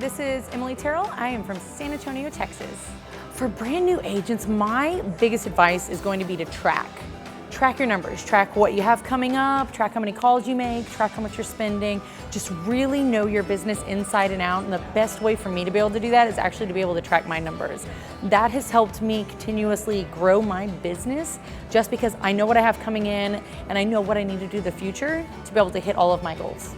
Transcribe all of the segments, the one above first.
This is Emily Terrell. I am from San Antonio, Texas. For brand new agents, my biggest advice is going to be to track. Track your numbers, track what you have coming up, track how many calls you make, track how much you're spending. Just really know your business inside and out, and the best way for me to be able to do that is actually to be able to track my numbers. That has helped me continuously grow my business just because I know what I have coming in and I know what I need to do in the future to be able to hit all of my goals.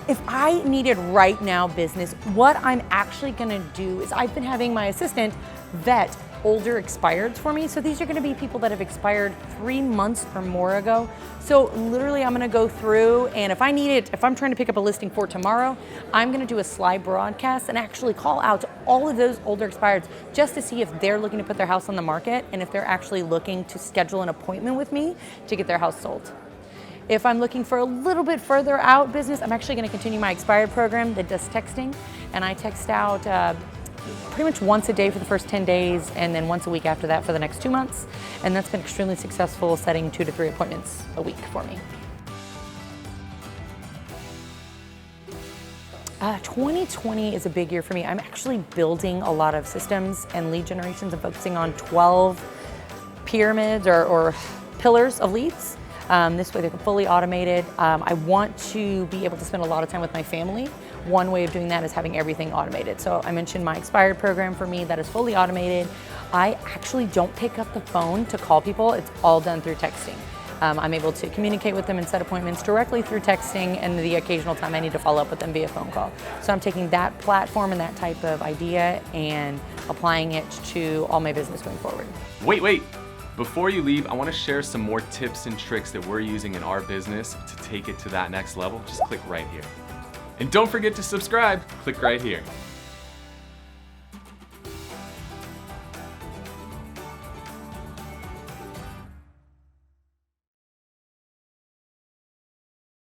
If I needed right now business, what I'm actually gonna do is I've been having my assistant vet older expireds for me. So these are gonna be people that have expired 3 months or more ago. So literally I'm gonna go through, and if I'm trying to pick up a listing for tomorrow, I'm gonna do a slide broadcast and actually call out to all of those older expireds just to see if they're looking to put their house on the market and if they're actually looking to schedule an appointment with me to get their house sold. If I'm looking for a little bit further out business, I'm actually gonna continue my expired program that does texting, and I text out pretty much once a day for the first 10 days and then once a week after that for the next 2 months. And that's been extremely successful, setting 2 to 3 appointments a week for me. 2020 is a big year for me. I'm actually building a lot of systems and lead generations and focusing on 12 pyramids or pillars of leads. This way they're fully automated. I want to be able to spend a lot of time with my family. One way of doing that is having everything automated. So I mentioned my expired program for me that is fully automated. I actually don't pick up the phone to call people. It's all done through texting. I'm able to communicate with them and set appointments directly through texting, and the occasional time I need to follow up with them via phone call. So I'm taking that platform and that type of idea and applying it to all my business going forward. Wait. Before you leave, I want to share some more tips and tricks that we're using in our business to take it to that next level. Just click right here. And don't forget to subscribe. Click right here.